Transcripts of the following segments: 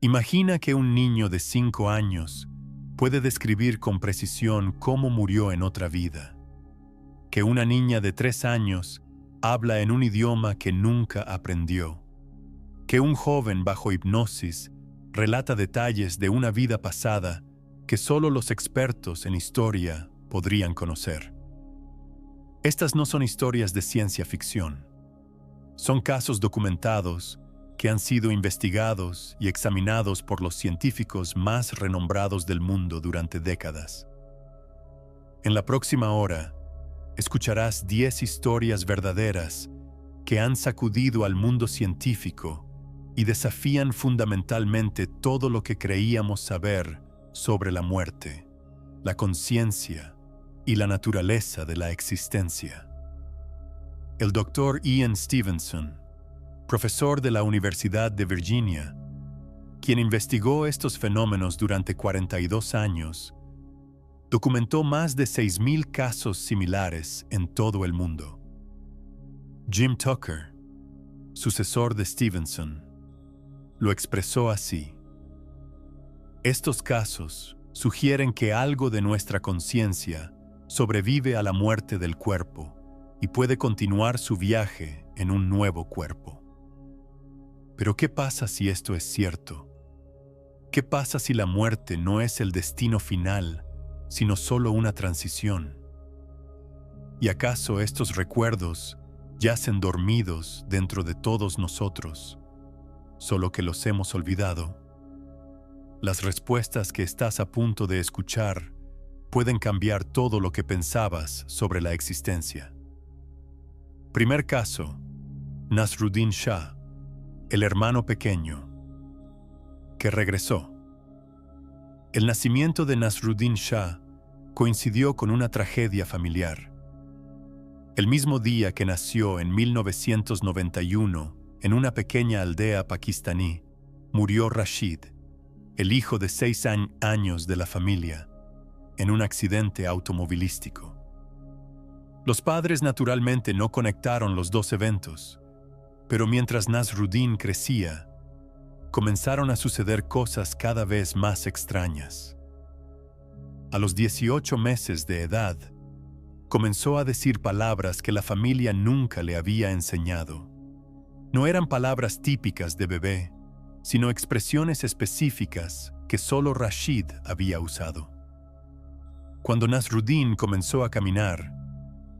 Imagina que un niño de 5 años puede describir con precisión cómo murió en otra vida. Que una niña de 3 años habla en un idioma que nunca aprendió. Que un joven bajo hipnosis relata detalles de una vida pasada que solo los expertos en historia podrían conocer. Estas no son historias de ciencia ficción. Son casos documentados que han sido investigados y examinados por los científicos más renombrados del mundo durante décadas. En la próxima hora, escucharás 10 historias verdaderas que han sacudido al mundo científico y desafían fundamentalmente todo lo que creíamos saber sobre la muerte, la conciencia y la naturaleza de la existencia. El Dr. Ian Stevenson, profesor de la Universidad de Virginia, quien investigó estos fenómenos durante 42 años, documentó más de 6,000 casos similares en todo el mundo. Jim Tucker, sucesor de Stevenson, lo expresó así: estos casos sugieren que algo de nuestra conciencia sobrevive a la muerte del cuerpo y puede continuar su viaje en un nuevo cuerpo. Pero ¿qué pasa si esto es cierto? ¿Qué pasa si la muerte no es el destino final, sino solo una transición? ¿Y acaso estos recuerdos yacen dormidos dentro de todos nosotros, solo que los hemos olvidado? Las respuestas que estás a punto de escuchar pueden cambiar todo lo que pensabas sobre la existencia. Primer caso: Nasruddin Shah, el hermano pequeño, que regresó. El nacimiento de Nasruddin Shah coincidió con una tragedia familiar. El mismo día que nació en 1991, en una pequeña aldea pakistaní, murió Rashid, el hijo de 6 años de la familia, en un accidente automovilístico. Los padres naturalmente no conectaron los dos eventos, pero mientras Nasruddin crecía, comenzaron a suceder cosas cada vez más extrañas. A los 18 meses de edad, comenzó a decir palabras que la familia nunca le había enseñado. No eran palabras típicas de bebé, sino expresiones específicas que solo Rashid había usado. Cuando Nasruddin comenzó a caminar,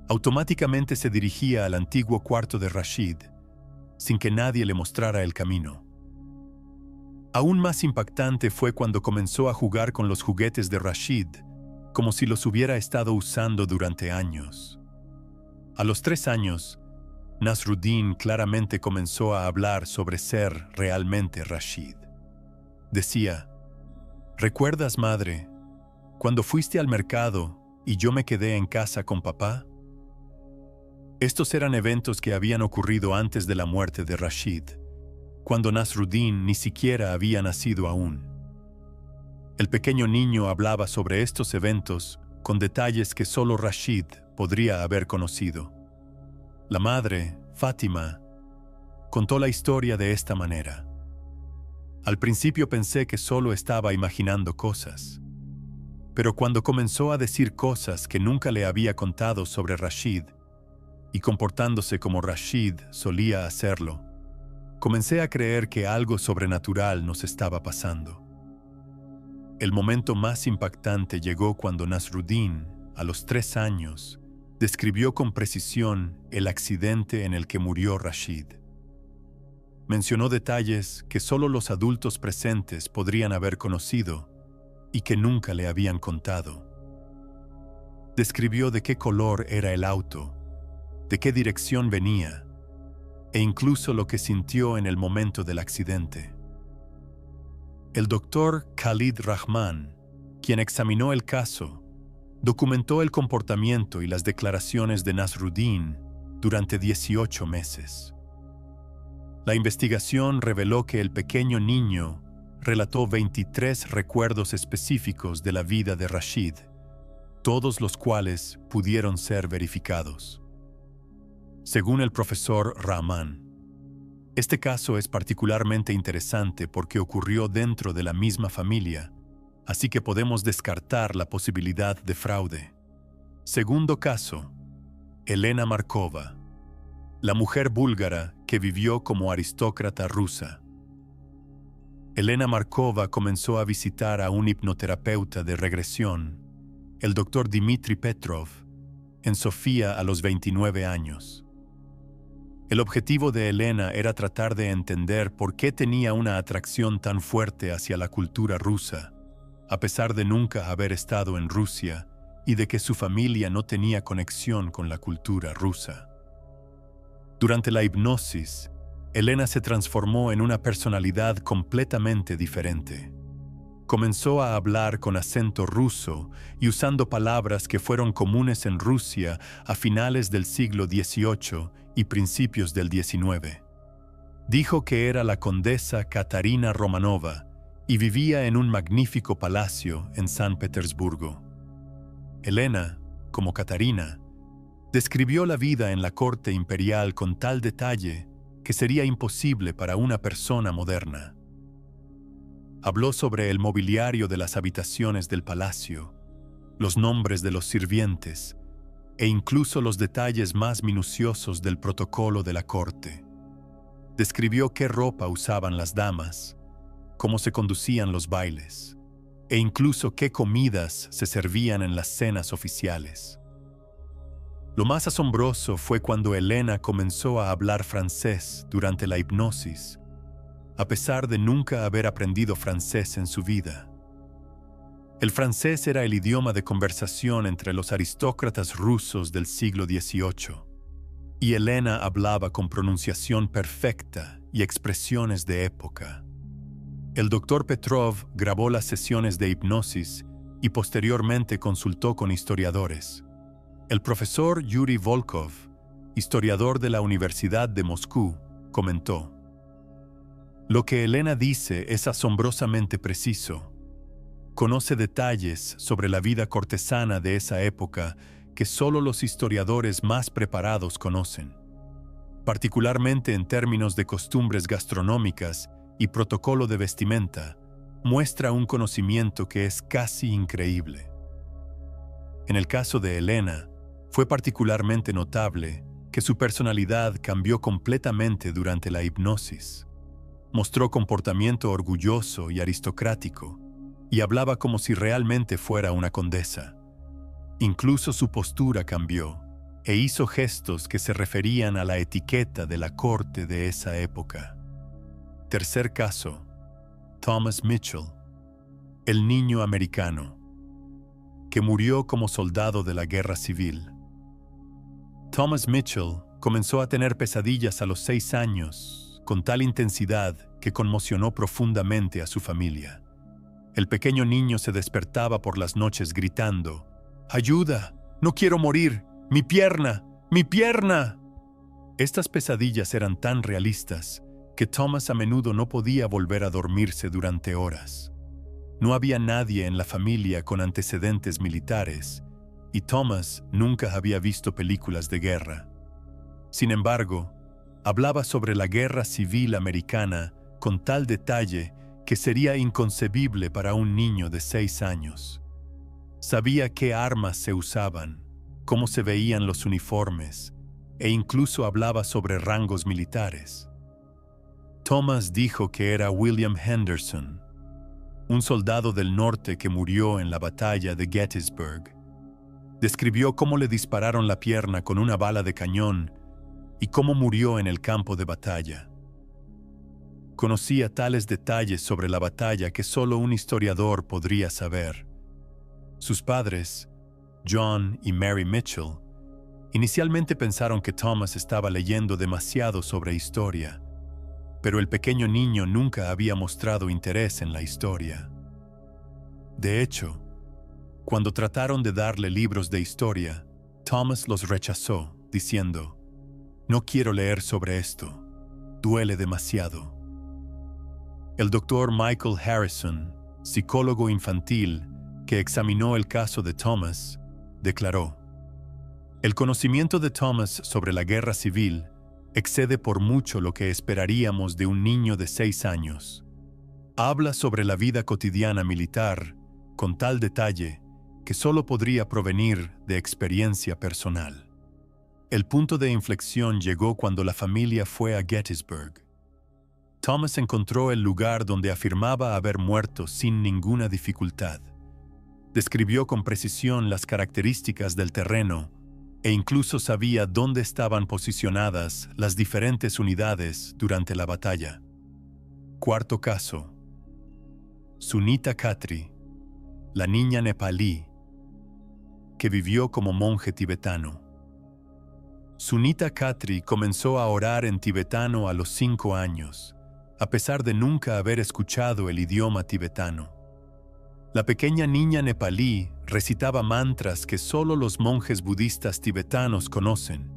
automáticamente se dirigía al antiguo cuarto de Rashid, sin que nadie le mostrara el camino. Aún más impactante fue cuando comenzó a jugar con los juguetes de Rashid, como si los hubiera estado usando durante años. A los 3 años, Nasruddin claramente comenzó a hablar sobre ser realmente Rashid. Decía: ¿recuerdas, madre, cuando fuiste al mercado y yo me quedé en casa con papá? Estos eran eventos que habían ocurrido antes de la muerte de Rashid, cuando Nasruddin ni siquiera había nacido aún. El pequeño niño hablaba sobre estos eventos con detalles que solo Rashid podría haber conocido. La madre, Fátima, contó la historia de esta manera: al principio pensé que solo estaba imaginando cosas, pero cuando comenzó a decir cosas que nunca le había contado sobre Rashid, y comportándose como Rashid solía hacerlo, comencé a creer que algo sobrenatural nos estaba pasando. El momento más impactante llegó cuando Nasruddin, a los 3 años, describió con precisión el accidente en el que murió Rashid. Mencionó detalles que solo los adultos presentes podrían haber conocido y que nunca le habían contado. Describió de qué color era el auto, de qué dirección venía, e incluso lo que sintió en el momento del accidente. El doctor Khalid Rahman, quien examinó el caso, documentó el comportamiento y las declaraciones de Nasruddin durante 18 meses. La investigación reveló que el pequeño niño relató 23 recuerdos específicos de la vida de Rashid, todos los cuales pudieron ser verificados. Según el profesor Rahman, Este caso es particularmente interesante porque ocurrió dentro de la misma familia, así que podemos descartar la posibilidad de fraude. Segundo caso, Elena Markova, la mujer búlgara que vivió como aristócrata rusa. Elena Markova comenzó a visitar a un hipnoterapeuta de regresión, el Dr. Dmitry Petrov, en Sofía a los 29 años. El objetivo de Elena era tratar de entender por qué tenía una atracción tan fuerte hacia la cultura rusa, a pesar de nunca haber estado en Rusia y de que su familia no tenía conexión con la cultura rusa. Durante la hipnosis, Elena se transformó en una personalidad completamente diferente. Comenzó a hablar con acento ruso y usando palabras que fueron comunes en Rusia a finales del siglo XVIII y principios del XIX. Dijo que era la condesa Katarina Romanova y vivía en un magnífico palacio en San Petersburgo. Elena, como Katarina, describió la vida en la corte imperial con tal detalle que sería imposible para una persona moderna. Habló sobre el mobiliario de las habitaciones del palacio, los nombres de los sirvientes e incluso los detalles más minuciosos del protocolo de la corte. Describió qué ropa usaban las damas, cómo se conducían los bailes e incluso qué comidas se servían en las cenas oficiales. Lo más asombroso fue cuando Elena comenzó a hablar francés durante la hipnosis, a pesar de nunca haber aprendido francés en su vida. El francés era el idioma de conversación entre los aristócratas rusos del siglo XVIII, y Elena hablaba con pronunciación perfecta y expresiones de época. El Dr. Petrov grabó las sesiones de hipnosis y posteriormente consultó con historiadores. El profesor Yuri Volkov, historiador de la Universidad de Moscú, comentó: "Lo que Elena dice es asombrosamente preciso. Conoce detalles sobre la vida cortesana de esa época que solo los historiadores más preparados conocen, particularmente en términos de costumbres gastronómicas y protocolo de vestimenta, muestra un conocimiento que es casi increíble". En el caso de Elena, fue particularmente notable que su personalidad cambió completamente durante la hipnosis. Mostró comportamiento orgulloso y aristocrático, y hablaba como si realmente fuera una condesa. Incluso su postura cambió, e hizo gestos que se referían a la etiqueta de la corte de esa época. Tercer caso, Thomas Mitchell, el niño americano, que murió como soldado de la Guerra Civil. Thomas Mitchell comenzó a tener pesadillas a los 6 años, con tal intensidad que conmocionó profundamente a su familia. El pequeño niño se despertaba por las noches gritando: «¡Ayuda! ¡No quiero morir! ¡Mi pierna! ¡Mi pierna!». Estas pesadillas eran tan realistas que Thomas a menudo no podía volver a dormirse durante horas. No había nadie en la familia con antecedentes militares, y Thomas nunca había visto películas de guerra. Sin embargo, hablaba sobre la Guerra Civil Americana con tal detalle que sería inconcebible para un niño de 6 años. Sabía qué armas se usaban, cómo se veían los uniformes, e incluso hablaba sobre rangos militares. Thomas dijo que era William Henderson, un soldado del norte que murió en la batalla de Gettysburg. Describió cómo le dispararon la pierna con una bala de cañón y cómo murió en el campo de batalla. Conocía tales detalles sobre la batalla que solo un historiador podría saber. Sus padres, John y Mary Mitchell, inicialmente pensaron que Thomas estaba leyendo demasiado sobre historia, pero el pequeño niño nunca había mostrado interés en la historia. De hecho, cuando trataron de darle libros de historia, Thomas los rechazó, diciendo: «No quiero leer sobre esto, duele demasiado». El doctor Michael Harrison, psicólogo infantil que examinó el caso de Thomas, declaró: «El conocimiento de Thomas sobre la guerra civil excede por mucho lo que esperaríamos de un niño de 6 años. Habla sobre la vida cotidiana militar con tal detalle que solo podría provenir de experiencia personal. El punto de inflexión llegó cuando la familia fue a Gettysburg. Thomas encontró el lugar donde afirmaba haber muerto sin ninguna dificultad. Describió con precisión las características del terreno e incluso sabía dónde estaban posicionadas las diferentes unidades durante la batalla. Cuarto caso. Sunita Khatri, la niña nepalí que vivió como monje tibetano. Sunita Khatri comenzó a orar en tibetano a los 5 años, a pesar de nunca haber escuchado el idioma tibetano. La pequeña niña nepalí recitaba mantras que solo los monjes budistas tibetanos conocen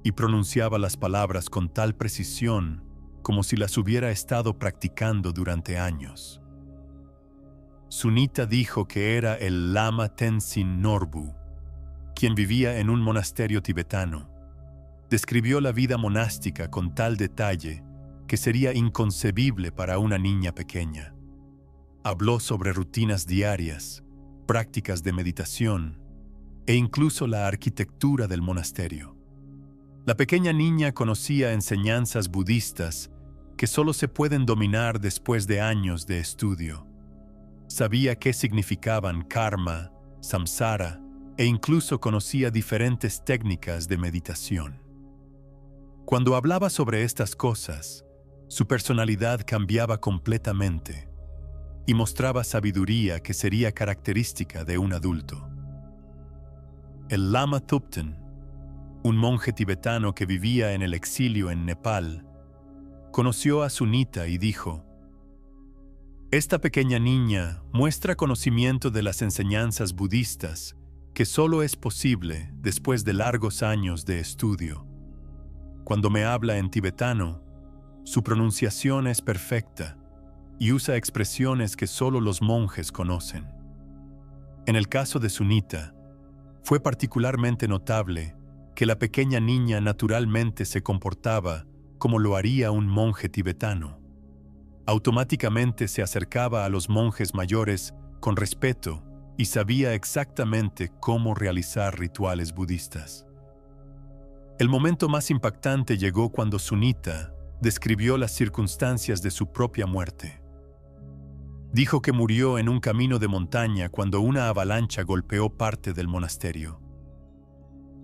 y pronunciaba las palabras con tal precisión como si las hubiera estado practicando durante años. Sunita dijo que era el Lama Tenzin Norbu, quien vivía en un monasterio tibetano. Describió la vida monástica con tal detalle que sería inconcebible para una niña pequeña. Habló sobre rutinas diarias, prácticas de meditación e incluso la arquitectura del monasterio. La pequeña niña conocía enseñanzas budistas que solo se pueden dominar después de años de estudio. Sabía qué significaban karma, samsara e incluso conocía diferentes técnicas de meditación. Cuando hablaba sobre estas cosas, su personalidad cambiaba completamente y mostraba sabiduría que sería característica de un adulto. El Lama Thupten, un monje tibetano que vivía en el exilio en Nepal, conoció a Sunita y dijo: «Esta pequeña niña muestra conocimiento de las enseñanzas budistas que solo es posible después de largos años de estudio. Cuando me habla en tibetano, su pronunciación es perfecta y usa expresiones que solo los monjes conocen». En el caso de Sunita, fue particularmente notable que la pequeña niña naturalmente se comportaba como lo haría un monje tibetano. Automáticamente se acercaba a los monjes mayores con respeto y sabía exactamente cómo realizar rituales budistas. El momento más impactante llegó cuando Sunita describió las circunstancias de su propia muerte. Dijo que murió en un camino de montaña cuando una avalancha golpeó parte del monasterio.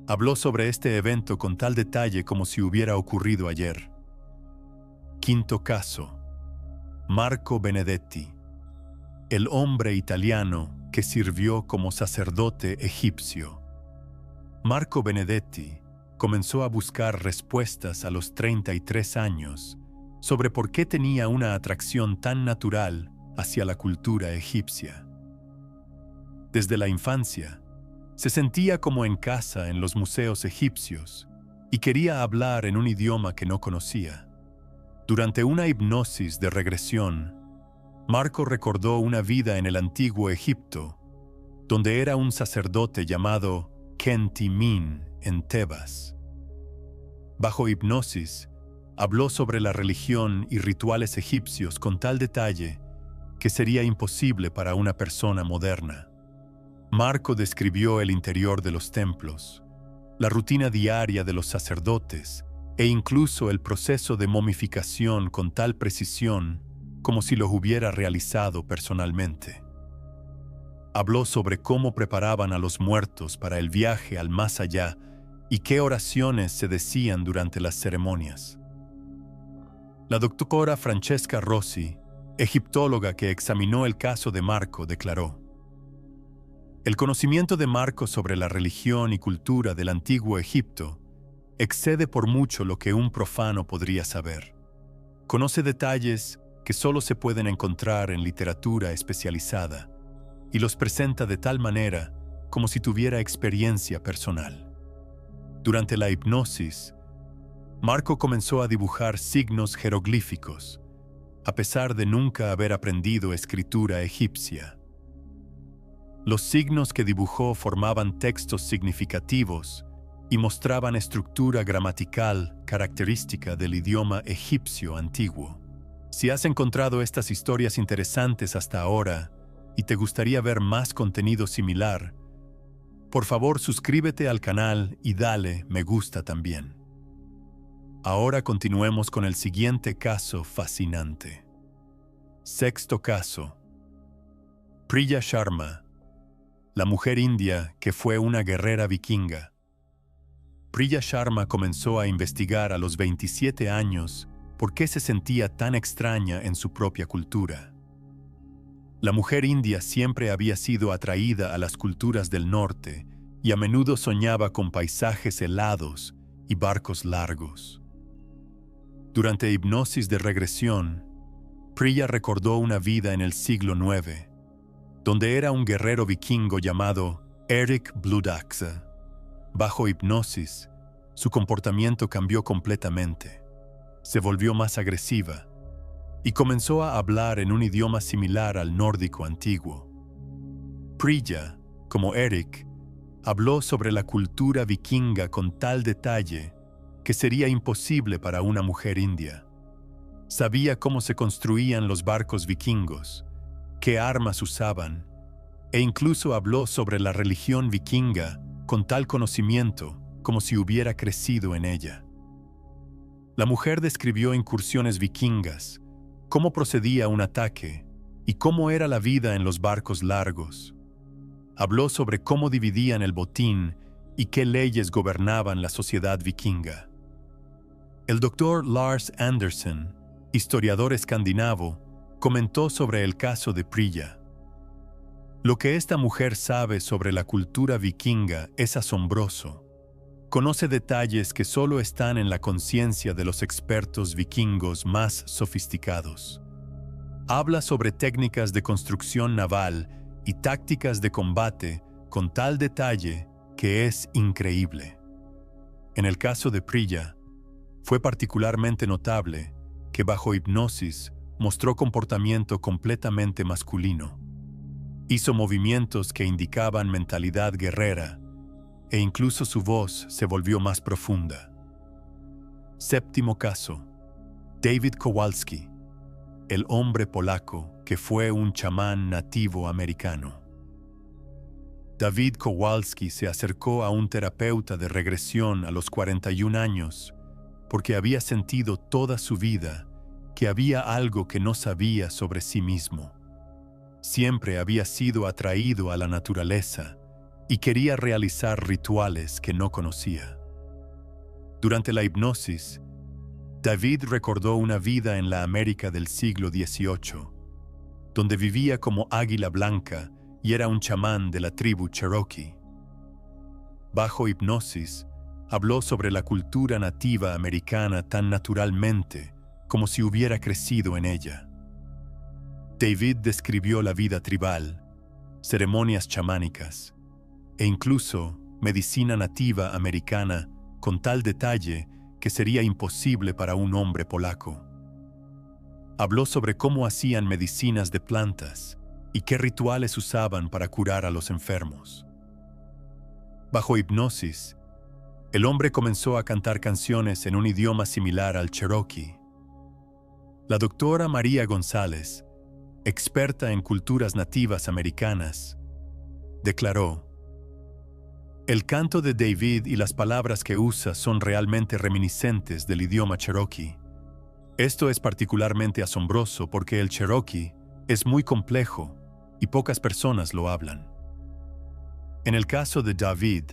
Habló sobre este evento con tal detalle como si hubiera ocurrido ayer. Quinto caso. Marco Benedetti, el hombre italiano que sirvió como sacerdote egipcio. Marco Benedetti comenzó a buscar respuestas a los 33 años sobre por qué tenía una atracción tan natural hacia la cultura egipcia. Desde la infancia, se sentía como en casa en los museos egipcios y quería hablar en un idioma que no conocía. Durante una hipnosis de regresión, Marco recordó una vida en el antiguo Egipto, donde era un sacerdote llamado Khenti-Min en Tebas. Bajo hipnosis, habló sobre la religión y rituales egipcios con tal detalle que sería imposible para una persona moderna. Marco describió el interior de los templos, la rutina diaria de los sacerdotes e incluso el proceso de momificación con tal precisión como si lo hubiera realizado personalmente. Habló sobre cómo preparaban a los muertos para el viaje al más allá y qué oraciones se decían durante las ceremonias. La doctora Francesca Rossi, egiptóloga que examinó el caso de Marco, declaró: «El conocimiento de Marco sobre la religión y cultura del antiguo Egipto excede por mucho lo que un profano podría saber. Conoce detalles que solo se pueden encontrar en literatura especializada y los presenta de tal manera como si tuviera experiencia personal». Durante la hipnosis, Marco comenzó a dibujar signos jeroglíficos, a pesar de nunca haber aprendido escritura egipcia. Los signos que dibujó formaban textos significativos y mostraban estructura gramatical característica del idioma egipcio antiguo. Si has encontrado estas historias interesantes hasta ahora y te gustaría ver más contenido similar, por favor suscríbete al canal y dale me gusta también. Ahora continuemos con el siguiente caso fascinante. Sexto caso. Priya Sharma, la mujer india que fue una guerrera vikinga. Priya Sharma comenzó a investigar a los 27 años por qué se sentía tan extraña en su propia cultura. La mujer india siempre había sido atraída a las culturas del norte y a menudo soñaba con paisajes helados y barcos largos. Durante hipnosis de regresión, Priya recordó una vida en el siglo IX, donde era un guerrero vikingo llamado Erik Bloodaxe. Bajo hipnosis, su comportamiento cambió completamente. Se volvió más agresiva y comenzó a hablar en un idioma similar al nórdico antiguo. Priya, como Erik, habló sobre la cultura vikinga con tal detalle que sería imposible para una mujer india. Sabía cómo se construían los barcos vikingos, qué armas usaban, e incluso habló sobre la religión vikinga con tal conocimiento como si hubiera crecido en ella. La mujer describió incursiones vikingas, cómo procedía un ataque y cómo era la vida en los barcos largos. Habló sobre cómo dividían el botín y qué leyes gobernaban la sociedad vikinga. El doctor Lars Andersen, historiador escandinavo, comentó sobre el caso de Priya. Lo que esta mujer sabe sobre la cultura vikinga es asombroso. Conoce detalles que solo están en la conciencia de los expertos vikingos más sofisticados. Habla sobre técnicas de construcción naval y tácticas de combate con tal detalle que es increíble. En el caso de Priya, fue particularmente notable que bajo hipnosis mostró comportamiento completamente masculino. Hizo movimientos que indicaban mentalidad guerrera e incluso su voz se volvió más profunda. Séptimo caso. David Kowalski, el hombre polaco que fue un chamán nativo americano. David Kowalski se acercó a un terapeuta de regresión a los 41 años porque había sentido toda su vida que había algo que no sabía sobre sí mismo. Siempre había sido atraído a la naturaleza y quería realizar rituales que no conocía. Durante la hipnosis, David recordó una vida en la América del siglo XVIII, donde vivía como águila blanca y era un chamán de la tribu Cherokee. Bajo hipnosis, habló sobre la cultura nativa americana tan naturalmente como si hubiera crecido en ella. David describió la vida tribal, ceremonias chamánicas e incluso medicina nativa americana con tal detalle que sería imposible para un hombre polaco. Habló sobre cómo hacían medicinas de plantas y qué rituales usaban para curar a los enfermos. Bajo hipnosis, el hombre comenzó a cantar canciones en un idioma similar al Cherokee. La doctora María González, experta en culturas nativas americanas, declaró: "El canto de David y las palabras que usa son realmente reminiscentes del idioma Cherokee. Esto es particularmente asombroso porque el Cherokee es muy complejo y pocas personas lo hablan". En el caso de David,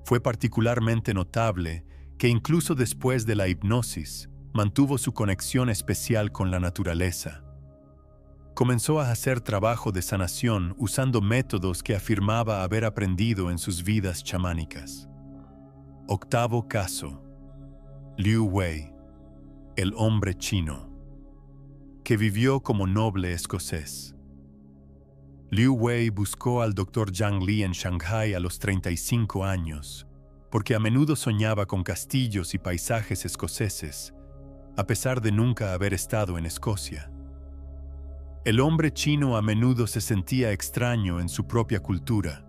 fue particularmente notable que incluso después de la hipnosis, mantuvo su conexión especial con la naturaleza. Comenzó a hacer trabajo de sanación usando métodos que afirmaba haber aprendido en sus vidas chamánicas. Octavo caso. Liu Wei, el hombre chino, que vivió como noble escocés. Liu Wei buscó al Dr. Zhang Li en Shanghái a los 35 años, porque a menudo soñaba con castillos y paisajes escoceses, a pesar de nunca haber estado en Escocia. El hombre chino a menudo se sentía extraño en su propia cultura.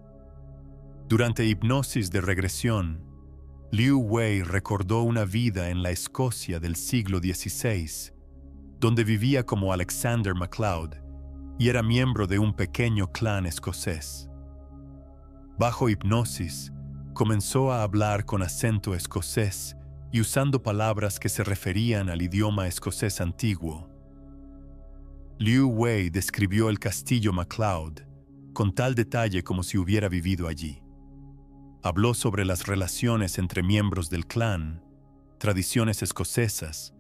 Durante hipnosis de regresión, Liu Wei recordó una vida en la Escocia del siglo XVI, donde vivía como Alexander MacLeod y era miembro de un pequeño clan escocés. Bajo hipnosis, comenzó a hablar con acento escocés y usando palabras que se referían al idioma escocés antiguo. Liu Wei describió el castillo MacLeod con tal detalle como si hubiera vivido allí. Habló sobre las relaciones entre miembros del clan, tradiciones escocesas,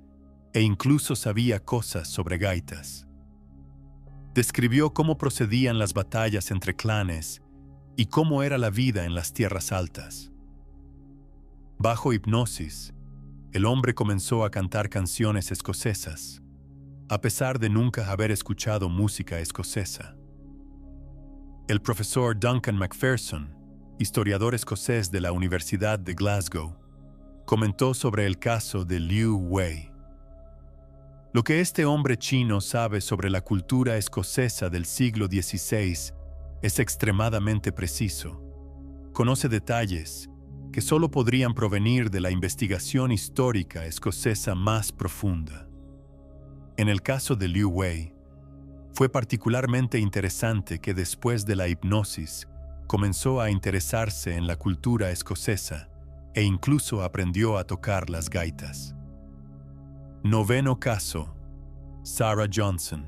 e incluso sabía cosas sobre gaitas. Describió cómo procedían las batallas entre clanes y cómo era la vida en las tierras altas. Bajo hipnosis, el hombre comenzó a cantar canciones escocesas, a pesar de nunca haber escuchado música escocesa. El profesor Duncan Macpherson, historiador escocés de la Universidad de Glasgow, comentó sobre el caso de Liu Wei. Lo que este hombre chino sabe sobre la cultura escocesa del siglo XVI es extremadamente preciso. Conoce detalles que solo podrían provenir de la investigación histórica escocesa más profunda. En el caso de Liu Wei, fue particularmente interesante que después de la hipnosis comenzó a interesarse en la cultura escocesa e incluso aprendió a tocar las gaitas. Noveno caso: Sarah Johnson,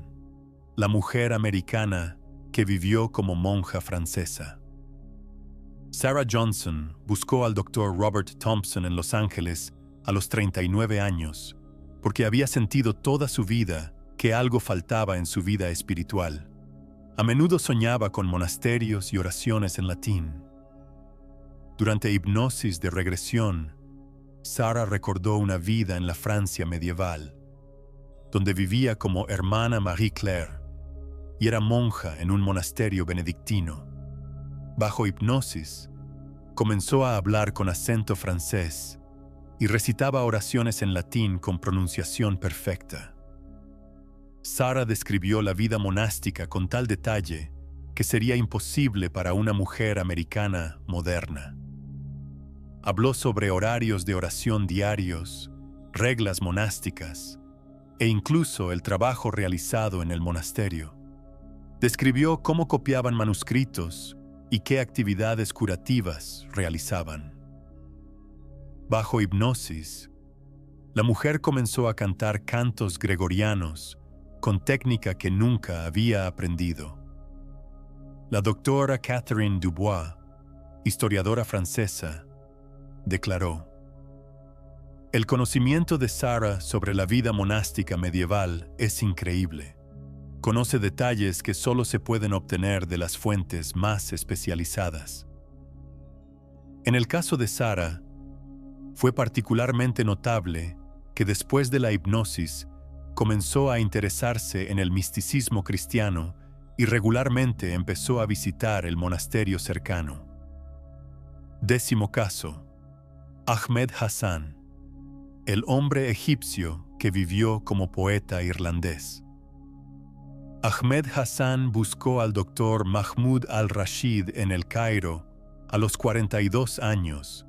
la mujer americana que vivió como monja francesa. Sarah Johnson buscó al Dr. Robert Thompson en Los Ángeles a los 39 años porque había sentido toda su vida que algo faltaba en su vida espiritual. A menudo soñaba con monasterios y oraciones en latín. Durante hipnosis de regresión, Sarah recordó una vida en la Francia medieval, donde vivía como hermana Marie Claire y era monja en un monasterio benedictino. Bajo hipnosis, comenzó a hablar con acento francés y recitaba oraciones en latín con pronunciación perfecta. Sarah describió la vida monástica con tal detalle que sería imposible para una mujer americana moderna. Habló sobre horarios de oración diarios, reglas monásticas e incluso el trabajo realizado en el monasterio. Describió cómo copiaban manuscritos y qué actividades curativas realizaban. Bajo hipnosis, la mujer comenzó a cantar cantos gregorianos con técnica que nunca había aprendido. La doctora Catherine Dubois, historiadora francesa, declaró: "El conocimiento de Sarah sobre la vida monástica medieval es increíble. Conoce detalles que solo se pueden obtener de las fuentes más especializadas". En el caso de Sarah, fue particularmente notable que después de la hipnosis comenzó a interesarse en el misticismo cristiano y regularmente empezó a visitar el monasterio cercano. Décimo caso: Ahmed Hassan, el hombre egipcio que vivió como poeta irlandés. Ahmed Hassan buscó al doctor Mahmoud al-Rashid en El Cairo a los 42 años,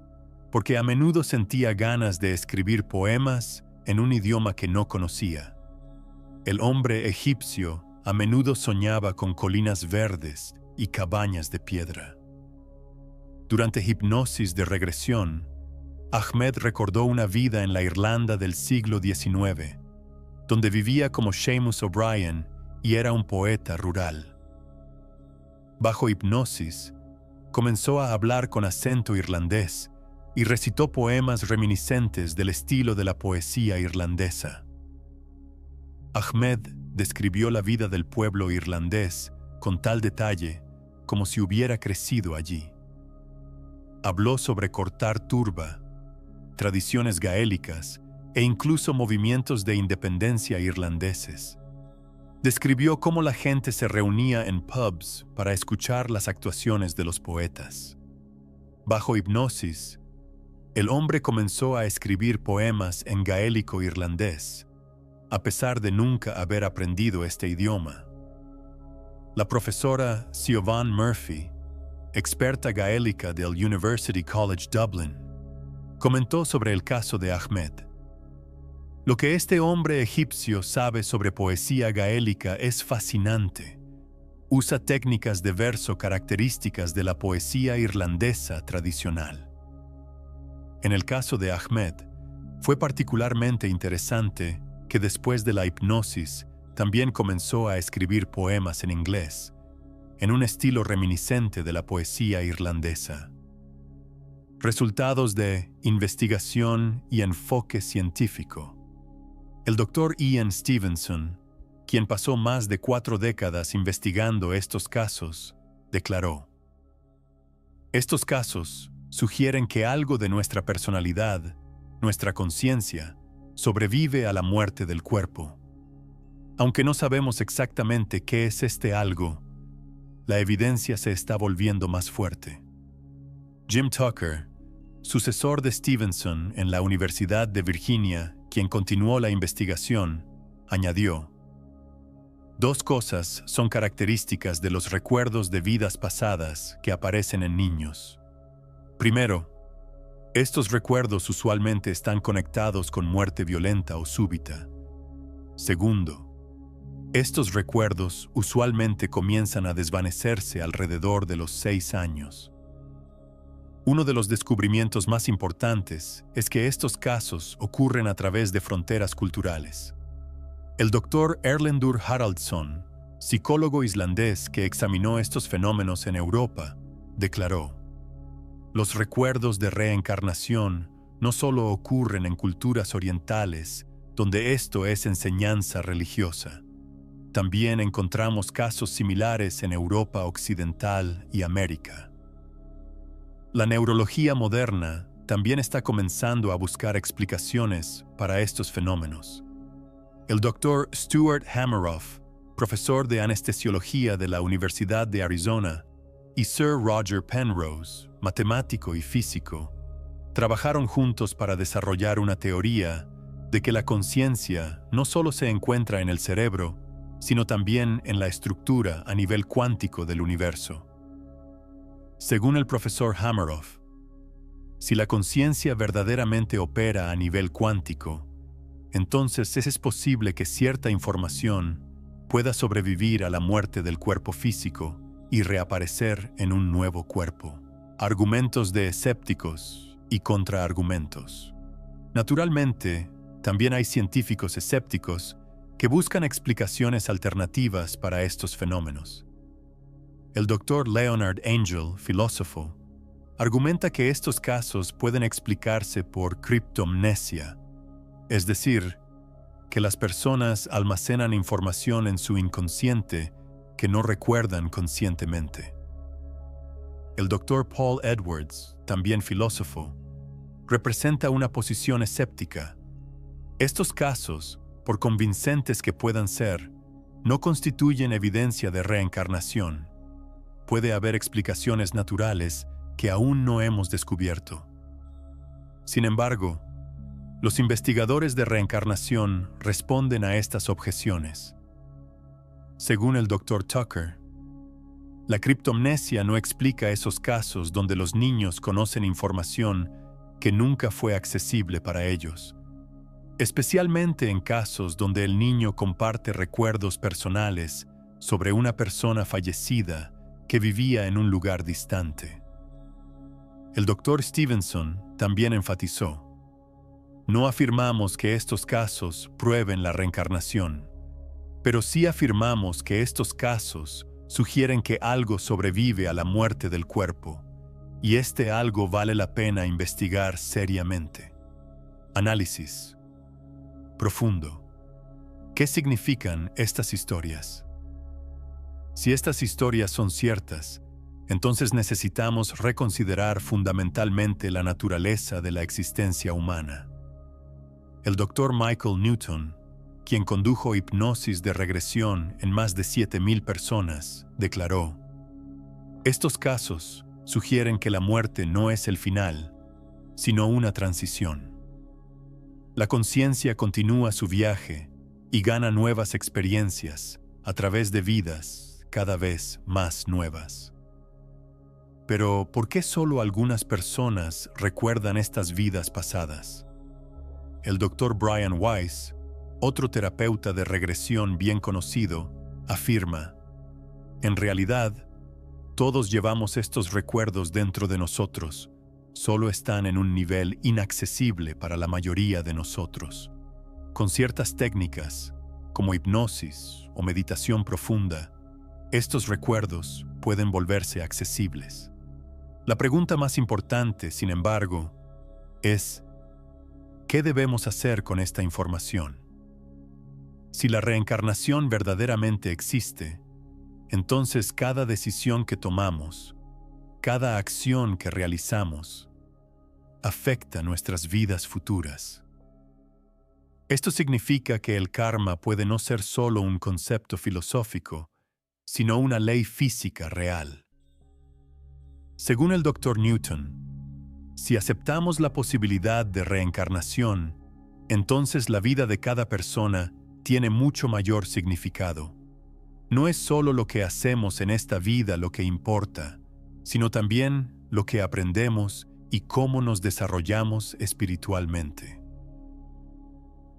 porque a menudo sentía ganas de escribir poemas en un idioma que no conocía. El hombre egipcio a menudo soñaba con colinas verdes y cabañas de piedra. Durante hipnosis de regresión, Ahmed recordó una vida en la Irlanda del siglo XIX, donde vivía como Seamus O'Brien y era un poeta rural. Bajo hipnosis, comenzó a hablar con acento irlandés y recitó poemas reminiscentes del estilo de la poesía irlandesa. Ahmed describió la vida del pueblo irlandés con tal detalle como si hubiera crecido allí. Habló sobre cortar turba, tradiciones gaélicas e incluso movimientos de independencia irlandeses. Describió cómo la gente se reunía en pubs para escuchar las actuaciones de los poetas. Bajo hipnosis, el hombre comenzó a escribir poemas en gaélico irlandés, a pesar de nunca haber aprendido este idioma. La profesora Siobhan Murphy, experta gaélica del University College Dublin, Comentó sobre el caso de Ahmed. Lo que este hombre egipcio sabe sobre poesía gaélica es fascinante. Usa técnicas de verso características de la poesía irlandesa tradicional. En el caso de Ahmed, fue particularmente interesante que después de la hipnosis también comenzó a escribir poemas en inglés, en un estilo reminiscente de la poesía irlandesa. Resultados de investigación y enfoque científico. El Dr. Ian Stevenson, quien pasó más de 4 décadas investigando estos casos, declaró: estos casos sugieren que algo de nuestra personalidad, nuestra conciencia, sobrevive a la muerte del cuerpo. Aunque no sabemos exactamente qué es este algo, la evidencia se está volviendo más fuerte. Jim Tucker, sucesor de Stevenson en la Universidad de Virginia, quien continuó la investigación, añadió: 2 cosas son características de los recuerdos de vidas pasadas que aparecen en niños. Primero, estos recuerdos usualmente están conectados con muerte violenta o súbita. Segundo, estos recuerdos usualmente comienzan a desvanecerse alrededor de los 6 años. Uno de los descubrimientos más importantes es que estos casos ocurren a través de fronteras culturales. El Dr. Erlendur Haraldsson, psicólogo islandés que examinó estos fenómenos en Europa, declaró: los recuerdos de reencarnación no solo ocurren en culturas orientales, donde esto es enseñanza religiosa. También encontramos casos similares en Europa Occidental y América. La neurología moderna también está comenzando a buscar explicaciones para estos fenómenos. El Dr. Stuart Hameroff, profesor de anestesiología de la Universidad de Arizona, y Sir Roger Penrose, matemático y físico, trabajaron juntos para desarrollar una teoría de que la conciencia no solo se encuentra en el cerebro, sino también en la estructura a nivel cuántico del universo. Según el profesor Hameroff, si la conciencia verdaderamente opera a nivel cuántico, entonces es posible que cierta información pueda sobrevivir a la muerte del cuerpo físico y reaparecer en un nuevo cuerpo. Argumentos de escépticos y contraargumentos. Naturalmente, también hay científicos escépticos que buscan explicaciones alternativas para estos fenómenos. El Dr. Leonard Angel, filósofo, argumenta que estos casos pueden explicarse por criptomnesia, es decir, que las personas almacenan información en su inconsciente que no recuerdan conscientemente. El Dr. Paul Edwards, también filósofo, representa una posición escéptica. Estos casos, por convincentes que puedan ser, no constituyen evidencia de reencarnación. Puede haber explicaciones naturales que aún no hemos descubierto. Sin embargo, los investigadores de reencarnación responden a estas objeciones. Según el Dr. Tucker, la criptomnesia no explica esos casos donde los niños conocen información que nunca fue accesible para ellos, especialmente en casos donde el niño comparte recuerdos personales sobre una persona fallecida que vivía en un lugar distante. El Dr. Stevenson también enfatizó: no afirmamos que estos casos prueben la reencarnación, pero sí afirmamos que estos casos sugieren que algo sobrevive a la muerte del cuerpo, y este algo vale la pena investigar seriamente. Análisis profundo. ¿Qué significan estas historias? Si estas historias son ciertas, entonces necesitamos reconsiderar fundamentalmente la naturaleza de la existencia humana. El Dr. Michael Newton, quien condujo hipnosis de regresión en más de 7,000 personas, declaró: estos casos sugieren que la muerte no es el final, sino una transición. La conciencia continúa su viaje y gana nuevas experiencias a través de vidas cada vez más nuevas. Pero, ¿por qué solo algunas personas recuerdan estas vidas pasadas? El Dr. Brian Weiss, otro terapeuta de regresión bien conocido, afirma: en realidad, todos llevamos estos recuerdos dentro de nosotros, solo están en un nivel inaccesible para la mayoría de nosotros. Con ciertas técnicas, como hipnosis o meditación profunda, estos recuerdos pueden volverse accesibles. La pregunta más importante, sin embargo, es: ¿qué debemos hacer con esta información? Si la reencarnación verdaderamente existe, entonces cada decisión que tomamos, cada acción que realizamos, afecta nuestras vidas futuras. Esto significa que el karma puede no ser solo un concepto filosófico, sino una ley física real. Según el Dr. Newton, si aceptamos la posibilidad de reencarnación, entonces la vida de cada persona tiene mucho mayor significado. No es solo lo que hacemos en esta vida lo que importa, sino también lo que aprendemos y cómo nos desarrollamos espiritualmente.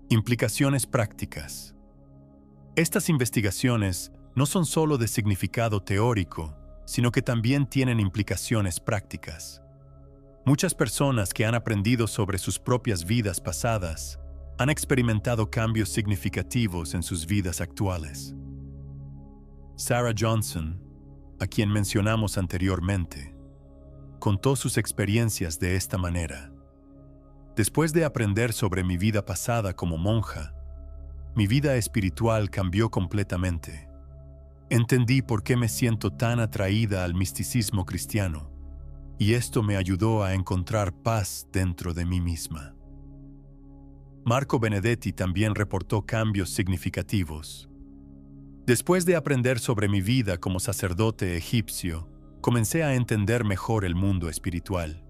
Implicaciones prácticas. Estas investigaciones no son solo de significado teórico, sino que también tienen implicaciones prácticas. Muchas personas que han aprendido sobre sus propias vidas pasadas han experimentado cambios significativos en sus vidas actuales. Sarah Johnson, a quien mencionamos anteriormente, contó sus experiencias de esta manera: después de aprender sobre mi vida pasada como monja, mi vida espiritual cambió completamente. Entendí por qué me siento tan atraída al misticismo cristiano, y esto me ayudó a encontrar paz dentro de mí misma. Marco Benedetti también reportó cambios significativos. Después de aprender sobre mi vida como sacerdote egipcio, comencé a entender mejor el mundo espiritual.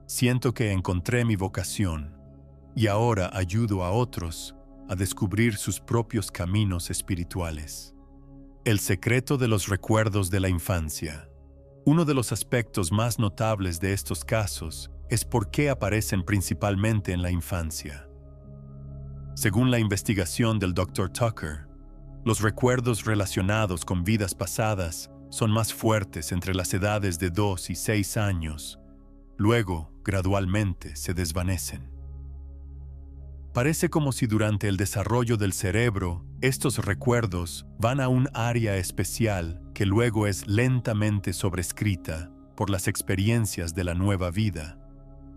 Siento que encontré mi vocación y ahora ayudo a otros a descubrir sus propios caminos espirituales. El secreto de los recuerdos de la infancia. Uno de los aspectos más notables de estos casos es por qué aparecen principalmente en la infancia. Según la investigación del Dr. Tucker, los recuerdos relacionados con vidas pasadas son más fuertes entre las edades de 2 y 6 años. Luego, gradualmente, se desvanecen. Parece como si durante el desarrollo del cerebro, estos recuerdos van a un área especial que luego es lentamente sobrescrita por las experiencias de la nueva vida,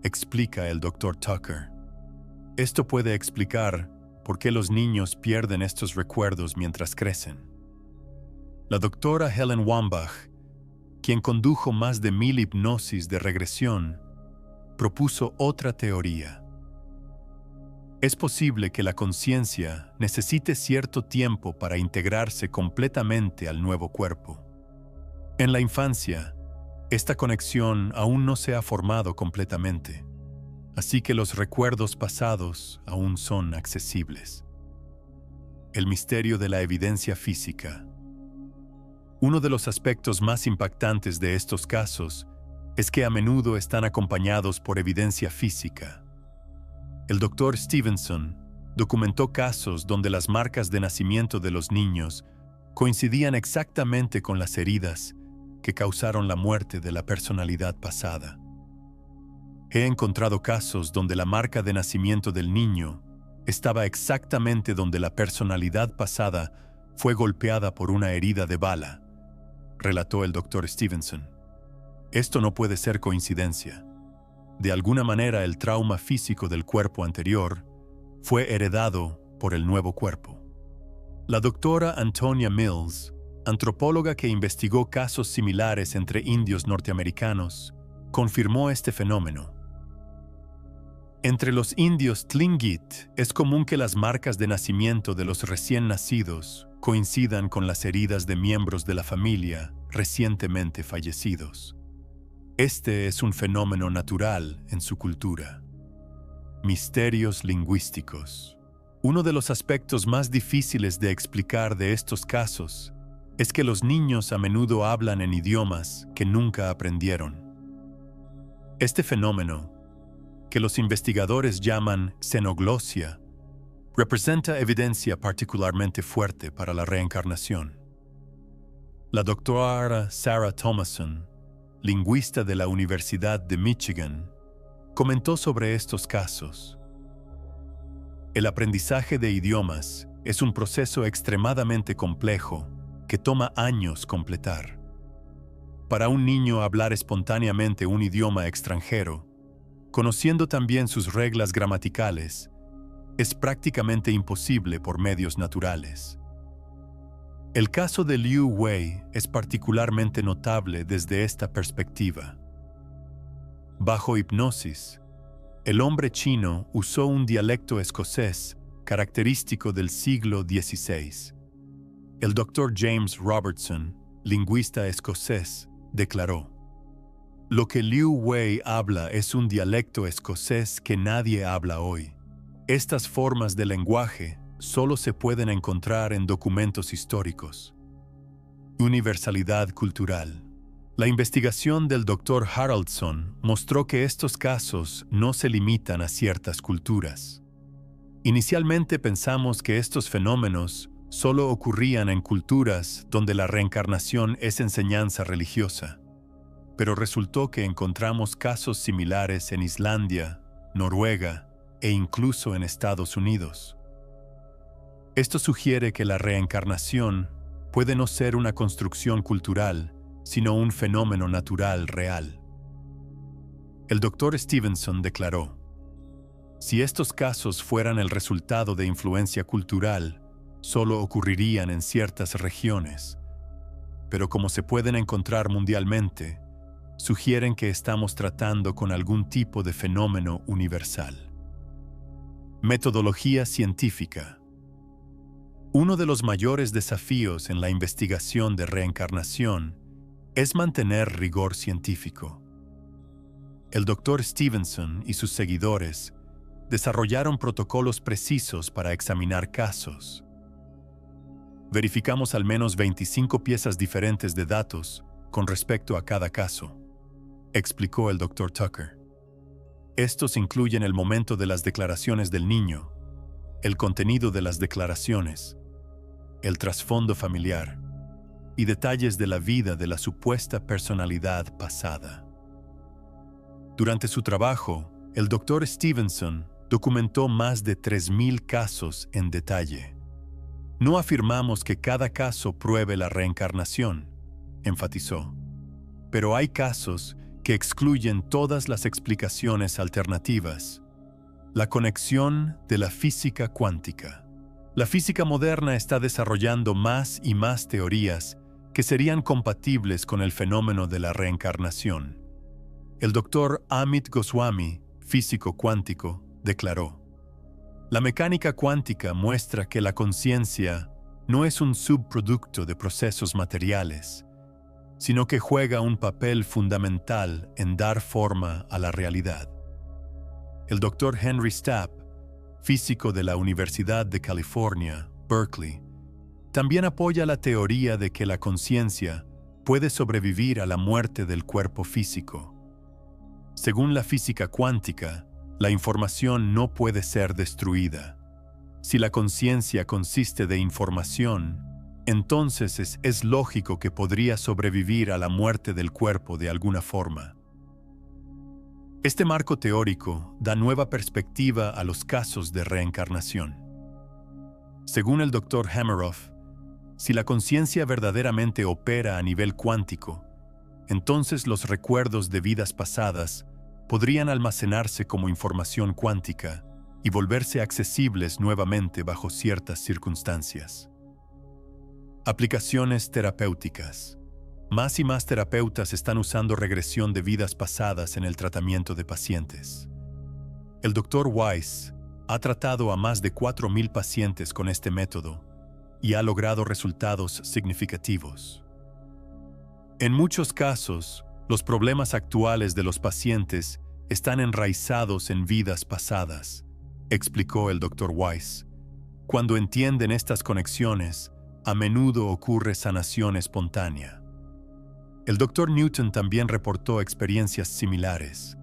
explica el Dr. Tucker. Esto puede explicar por qué los niños pierden estos recuerdos mientras crecen. La doctora Helen Wambach, quien condujo más de 1000 hipnosis de regresión, propuso otra teoría. Es posible que la conciencia necesite cierto tiempo para integrarse completamente al nuevo cuerpo. En la infancia, esta conexión aún no se ha formado completamente, así que los recuerdos pasados aún son accesibles. El misterio de la evidencia física. Uno de los aspectos más impactantes de estos casos es que a menudo están acompañados por evidencia física. El Dr. Stevenson documentó casos donde las marcas de nacimiento de los niños coincidían exactamente con las heridas que causaron la muerte de la personalidad pasada. He encontrado casos donde la marca de nacimiento del niño estaba exactamente donde la personalidad pasada fue golpeada por una herida de bala, relató el Dr. Stevenson. Esto no puede ser coincidencia. De alguna manera, el trauma físico del cuerpo anterior fue heredado por el nuevo cuerpo. La doctora Antonia Mills, antropóloga que investigó casos similares entre indios norteamericanos, confirmó este fenómeno. Entre los indios Tlingit es común que las marcas de nacimiento de los recién nacidos coincidan con las heridas de miembros de la familia recientemente fallecidos. Este es un fenómeno natural en su cultura. Misterios lingüísticos. Uno de los aspectos más difíciles de explicar de estos casos es que los niños a menudo hablan en idiomas que nunca aprendieron. Este fenómeno, que los investigadores llaman xenoglosia, representa evidencia particularmente fuerte para la reencarnación. La doctora Sarah Thomason, lingüista de la Universidad de Michigan, comentó sobre estos casos. El aprendizaje de idiomas es un proceso extremadamente complejo que toma años completar. Para un niño hablar espontáneamente un idioma extranjero, conociendo también sus reglas gramaticales, es prácticamente imposible por medios naturales. El caso de Liu Wei es particularmente notable desde esta perspectiva. Bajo hipnosis, el hombre chino usó un dialecto escocés característico del siglo XVI. El Dr. James Robertson, lingüista escocés, declaró: "Lo que Liu Wei habla es un dialecto escocés que nadie habla hoy. Estas formas de lenguaje solo se pueden encontrar en documentos históricos". Universalidad cultural. La investigación del Dr. Haraldson mostró que estos casos no se limitan a ciertas culturas. Inicialmente pensamos que estos fenómenos solo ocurrían en culturas donde la reencarnación es enseñanza religiosa, pero resultó que encontramos casos similares en Islandia, Noruega e incluso en Estados Unidos. Esto sugiere que la reencarnación puede no ser una construcción cultural, sino un fenómeno natural real. El Dr. Stevenson declaró: "Si estos casos fueran el resultado de influencia cultural, solo ocurrirían en ciertas regiones, pero como se pueden encontrar mundialmente, sugieren que estamos tratando con algún tipo de fenómeno universal". Metodología científica. Uno de los mayores desafíos en la investigación de reencarnación es mantener rigor científico. El Dr. Stevenson y sus seguidores desarrollaron protocolos precisos para examinar casos. Verificamos al menos 25 piezas diferentes de datos con respecto a cada caso, explicó el Dr. Tucker. Estos incluyen el momento de las declaraciones del niño, el contenido de las declaraciones, el trasfondo familiar y detalles de la vida de la supuesta personalidad pasada. Durante su trabajo, el Dr. Stevenson documentó más de 3,000 casos en detalle. No afirmamos que cada caso pruebe la reencarnación, enfatizó, pero hay casos que excluyen todas las explicaciones alternativas. La conexión de la física cuántica. La física moderna está desarrollando más y más teorías que serían compatibles con el fenómeno de la reencarnación. El Dr. Amit Goswami, físico cuántico, declaró: "La mecánica cuántica muestra que la conciencia no es un subproducto de procesos materiales, sino que juega un papel fundamental en dar forma a la realidad". El Dr. Henry Stapp, físico de la Universidad de California, Berkeley, también apoya la teoría de que la conciencia puede sobrevivir a la muerte del cuerpo físico. Según la física cuántica, la información no puede ser destruida. Si la conciencia consiste de información, entonces es lógico que podría sobrevivir a la muerte del cuerpo de alguna forma. Este marco teórico da nueva perspectiva a los casos de reencarnación. Según el Dr. Hameroff, si la conciencia verdaderamente opera a nivel cuántico, entonces los recuerdos de vidas pasadas podrían almacenarse como información cuántica y volverse accesibles nuevamente bajo ciertas circunstancias. Aplicaciones terapéuticas. Más y más terapeutas están usando regresión de vidas pasadas en el tratamiento de pacientes. El Dr. Weiss ha tratado a más de 4,000 pacientes con este método y ha logrado resultados significativos. En muchos casos, los problemas actuales de los pacientes están enraizados en vidas pasadas, explicó el Dr. Weiss. Cuando entienden estas conexiones, a menudo ocurre sanación espontánea. El Dr. Newton también reportó experiencias similares.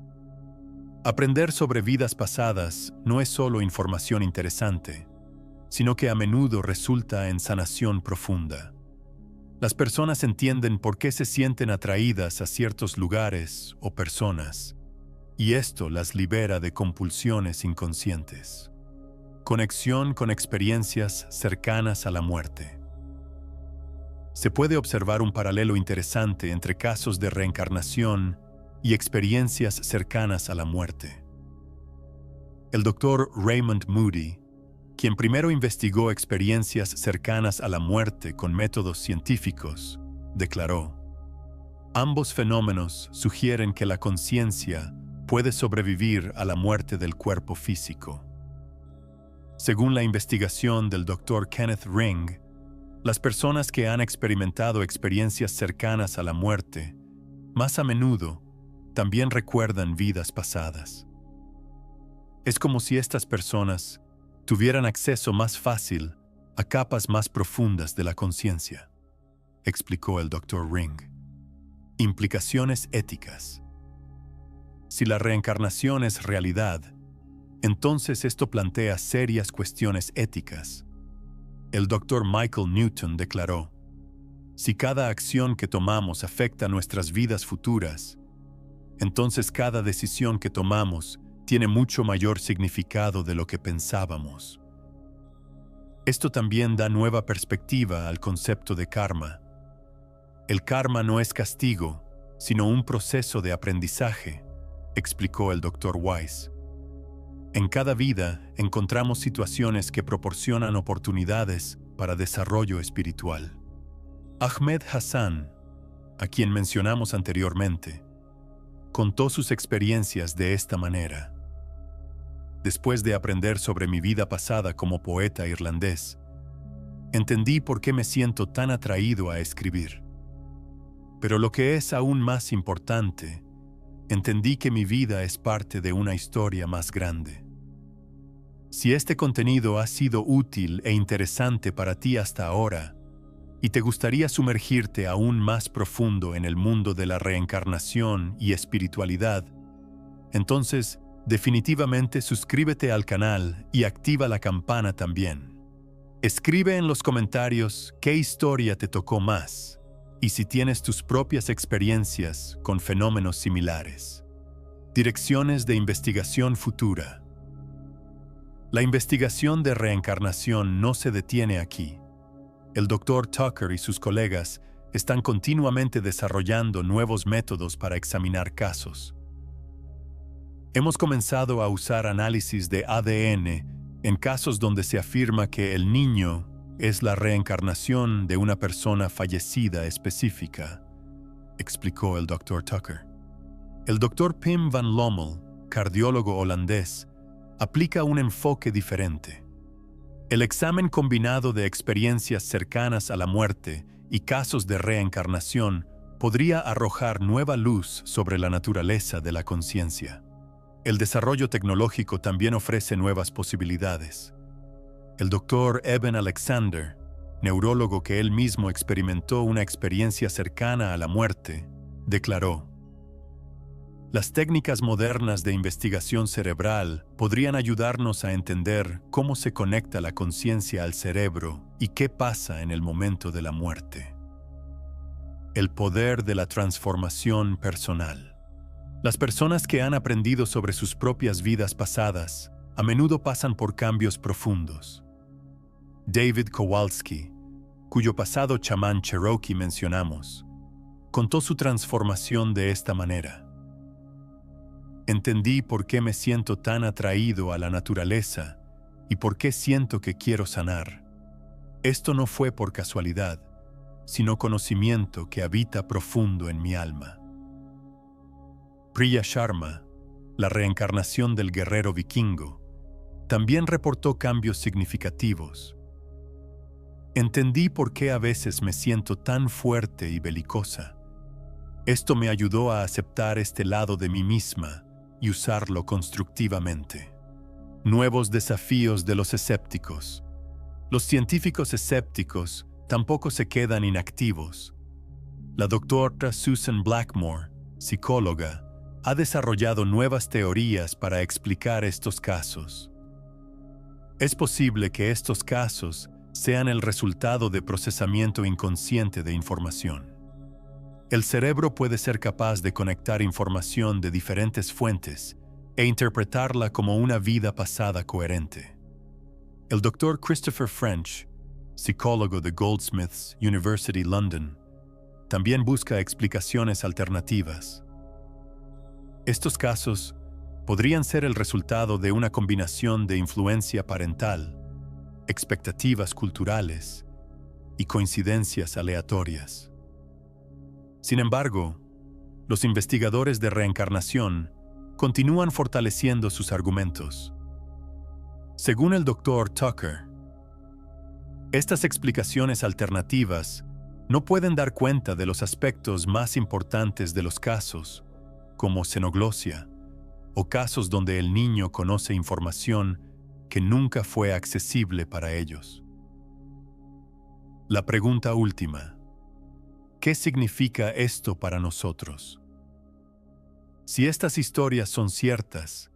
Aprender sobre vidas pasadas no es solo información interesante, sino que a menudo resulta en sanación profunda. Las personas entienden por qué se sienten atraídas a ciertos lugares o personas, y esto las libera de compulsiones inconscientes. Conexión con experiencias cercanas a la muerte. Se puede observar un paralelo interesante entre casos de reencarnación y experiencias cercanas a la muerte. El doctor Raymond Moody, quien primero investigó experiencias cercanas a la muerte con métodos científicos, declaró: ambos fenómenos sugieren que la conciencia puede sobrevivir a la muerte del cuerpo físico. Según la investigación del Dr. Kenneth Ring, las personas que han experimentado experiencias cercanas a la muerte, más a menudo, también recuerdan vidas pasadas. Es como si estas personas tuvieran acceso más fácil a capas más profundas de la conciencia, explicó el Dr. Ring. Implicaciones éticas. Si la reencarnación es realidad, entonces esto plantea serias cuestiones éticas. El Dr. Michael Newton declaró: si cada acción que tomamos afecta nuestras vidas futuras, entonces cada decisión que tomamos tiene mucho mayor significado de lo que pensábamos. Esto también da nueva perspectiva al concepto de karma. El karma no es castigo, sino un proceso de aprendizaje, explicó el Dr. Weiss. En cada vida encontramos situaciones que proporcionan oportunidades para desarrollo espiritual. Ahmed Hassan, a quien mencionamos anteriormente, contó sus experiencias de esta manera. Después de aprender sobre mi vida pasada como poeta irlandés, entendí por qué me siento tan atraído a escribir. Pero lo que es aún más importante, entendí que mi vida es parte de una historia más grande. Si este contenido ha sido útil e interesante para ti hasta ahora, y te gustaría sumergirte aún más profundo en el mundo de la reencarnación y espiritualidad, entonces definitivamente suscríbete al canal y activa la campana también. Escribe en los comentarios qué historia te tocó más y si tienes tus propias experiencias con fenómenos similares. Direcciones de investigación futura. La investigación de reencarnación no se detiene aquí. El Dr. Tucker y sus colegas están continuamente desarrollando nuevos métodos para examinar casos. Hemos comenzado a usar análisis de ADN en casos donde se afirma que el niño es la reencarnación de una persona fallecida específica, explicó el Dr. Tucker. El Dr. Pim van Lommel, cardiólogo holandés, aplica un enfoque diferente. El examen combinado de experiencias cercanas a la muerte y casos de reencarnación podría arrojar nueva luz sobre la naturaleza de la conciencia. El desarrollo tecnológico también ofrece nuevas posibilidades. El Dr. Eben Alexander, neurólogo que él mismo experimentó una experiencia cercana a la muerte, declaró: las técnicas modernas de investigación cerebral podrían ayudarnos a entender cómo se conecta la conciencia al cerebro y qué pasa en el momento de la muerte. El poder de la transformación personal. Las personas que han aprendido sobre sus propias vidas pasadas a menudo pasan por cambios profundos. David Kowalski, cuyo pasado chamán Cherokee mencionamos, contó su transformación de esta manera. Entendí por qué me siento tan atraído a la naturaleza y por qué siento que quiero sanar. Esto no fue por casualidad, sino conocimiento que habita profundo en mi alma. Priya Sharma, la reencarnación del guerrero vikingo, también reportó cambios significativos. Entendí por qué a veces me siento tan fuerte y belicosa. Esto me ayudó a aceptar este lado de mí misma y usarlo constructivamente. Nuevos desafíos de los escépticos. Los científicos escépticos tampoco se quedan inactivos. La doctora Susan Blackmore, psicóloga, ha desarrollado nuevas teorías para explicar estos casos. Es posible que estos casos sean el resultado de procesamiento inconsciente de información. El cerebro puede ser capaz de conectar información de diferentes fuentes e interpretarla como una vida pasada coherente. El Dr. Christopher French, psicólogo de Goldsmiths, University London, también busca explicaciones alternativas. Estos casos podrían ser el resultado de una combinación de influencia parental, expectativas culturales y coincidencias aleatorias. Sin embargo, los investigadores de reencarnación continúan fortaleciendo sus argumentos. Según el Dr. Tucker, estas explicaciones alternativas no pueden dar cuenta de los aspectos más importantes de los casos, como xenoglosia, o casos donde el niño conoce información que nunca fue accesible para ellos. La pregunta última: ¿qué significa esto para nosotros? Si estas historias son ciertas,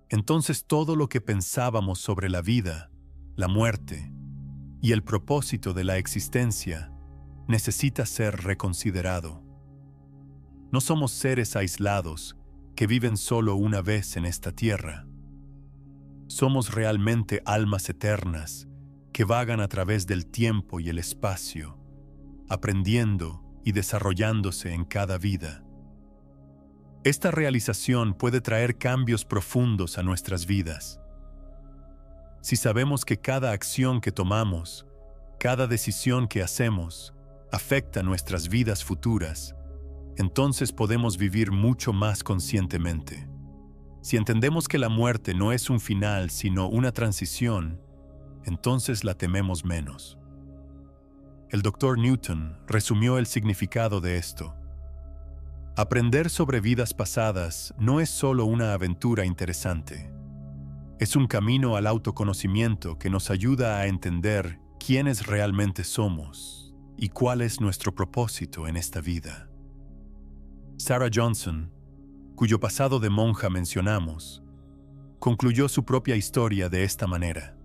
entonces todo lo que pensábamos sobre la vida, la muerte y el propósito de la existencia necesita ser reconsiderado. No somos seres aislados que viven solo una vez en esta tierra. Somos realmente almas eternas que vagan a través del tiempo y el espacio, aprendiendo y desarrollándose en cada vida. Esta realización puede traer cambios profundos a nuestras vidas. Si sabemos que cada acción que tomamos, cada decisión que hacemos, afecta nuestras vidas futuras, entonces podemos vivir mucho más conscientemente. Si entendemos que la muerte no es un final, sino una transición, entonces la tememos menos. El Dr. Newton resumió el significado de esto. Aprender sobre vidas pasadas no es solo una aventura interesante. Es un camino al autoconocimiento que nos ayuda a entender quiénes realmente somos y cuál es nuestro propósito en esta vida. Sarah Johnson, cuyo pasado de monja mencionamos, concluyó su propia historia de esta manera.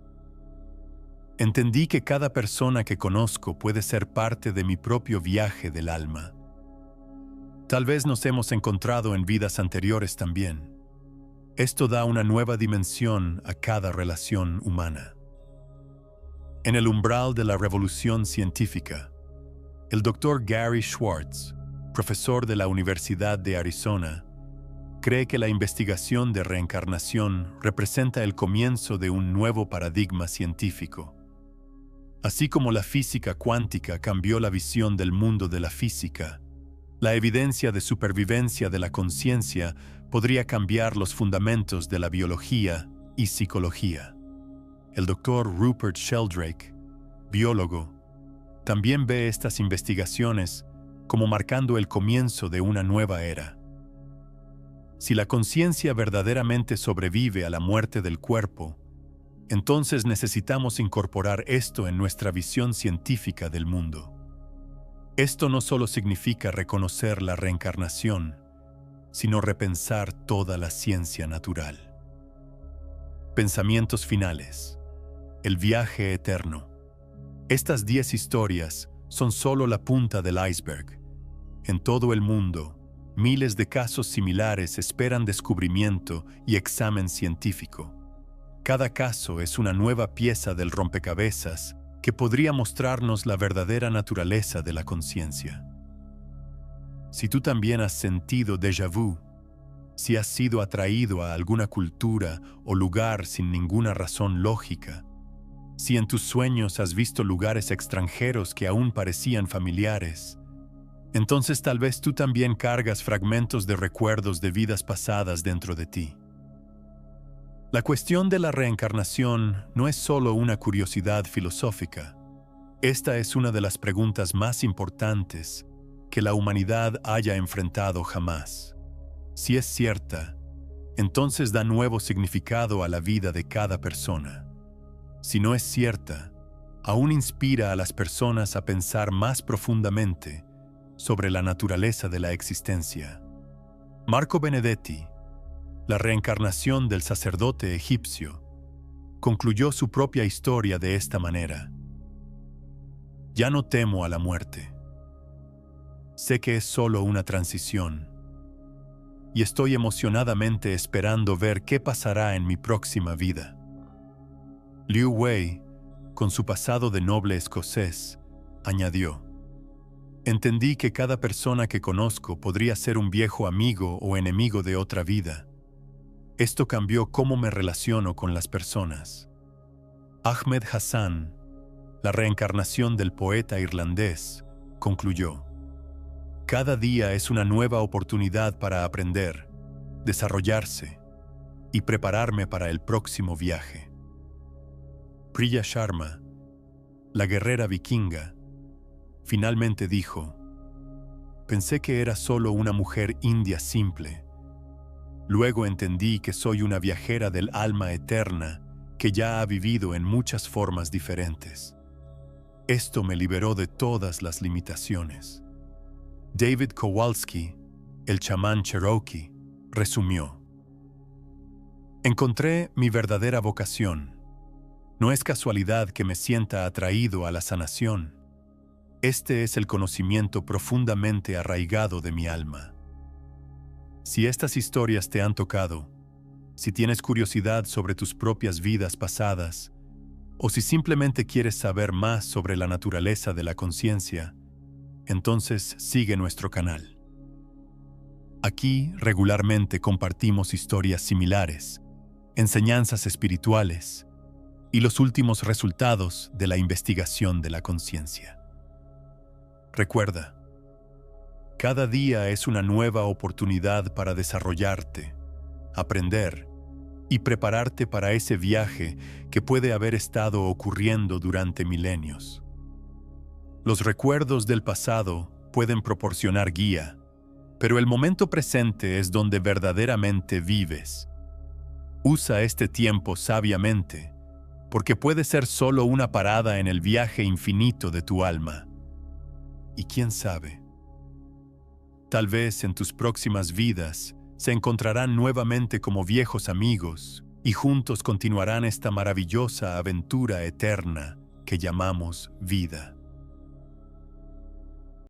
Entendí que cada persona que conozco puede ser parte de mi propio viaje del alma. Tal vez nos hemos encontrado en vidas anteriores también. Esto da una nueva dimensión a cada relación humana. En el umbral de la revolución científica, el Dr. Gary Schwartz, profesor de la Universidad de Arizona, cree que la investigación de reencarnación representa el comienzo de un nuevo paradigma científico. Así como la física cuántica cambió la visión del mundo de la física, la evidencia de supervivencia de la conciencia podría cambiar los fundamentos de la biología y psicología. El Dr. Rupert Sheldrake, biólogo, también ve estas investigaciones como marcando el comienzo de una nueva era. Si la conciencia verdaderamente sobrevive a la muerte del cuerpo, entonces necesitamos incorporar esto en nuestra visión científica del mundo. Esto no solo significa reconocer la reencarnación, sino repensar toda la ciencia natural. Pensamientos finales. El viaje eterno. Estas 10 historias son solo la punta del iceberg. En todo el mundo, miles de casos similares esperan descubrimiento y examen científico. Cada caso es una nueva pieza del rompecabezas que podría mostrarnos la verdadera naturaleza de la conciencia. Si tú también has sentido déjà vu, si has sido atraído a alguna cultura o lugar sin ninguna razón lógica, si en tus sueños has visto lugares extranjeros que aún parecían familiares, entonces tal vez tú también cargas fragmentos de recuerdos de vidas pasadas dentro de ti. La cuestión de la reencarnación no es solo una curiosidad filosófica. Esta es una de las preguntas más importantes que la humanidad haya enfrentado jamás. Si es cierta, entonces da nuevo significado a la vida de cada persona. Si no es cierta, aún inspira a las personas a pensar más profundamente sobre la naturaleza de la existencia. Marco Benedetti, la reencarnación del sacerdote egipcio, concluyó su propia historia de esta manera. Ya no temo a la muerte. Sé que es solo una transición, y estoy emocionadamente esperando ver qué pasará en mi próxima vida. Liu Wei, con su pasado de noble escocés, añadió: entendí que cada persona que conozco podría ser un viejo amigo o enemigo de otra vida. Esto cambió cómo me relaciono con las personas. Ahmed Hassan, la reencarnación del poeta irlandés, concluyó: cada día es una nueva oportunidad para aprender, desarrollarse y prepararme para el próximo viaje. Priya Sharma, la guerrera vikinga, finalmente dijo: pensé que era solo una mujer india simple. Luego entendí que soy una viajera del alma eterna que ya ha vivido en muchas formas diferentes. Esto me liberó de todas las limitaciones. David Kowalski, el chamán Cherokee, resumió: encontré mi verdadera vocación. No es casualidad que me sienta atraído a la sanación. Este es el conocimiento profundamente arraigado de mi alma. Si estas historias te han tocado, si tienes curiosidad sobre tus propias vidas pasadas, o si simplemente quieres saber más sobre la naturaleza de la conciencia, entonces sigue nuestro canal. Aquí regularmente compartimos historias similares, enseñanzas espirituales y los últimos resultados de la investigación de la conciencia. Recuerda, cada día es una nueva oportunidad para desarrollarte, aprender y prepararte para ese viaje que puede haber estado ocurriendo durante milenios. Los recuerdos del pasado pueden proporcionar guía, pero el momento presente es donde verdaderamente vives. Usa este tiempo sabiamente, porque puede ser solo una parada en el viaje infinito de tu alma. Y quién sabe, tal vez en tus próximas vidas se encontrarán nuevamente como viejos amigos y juntos continuarán esta maravillosa aventura eterna que llamamos vida.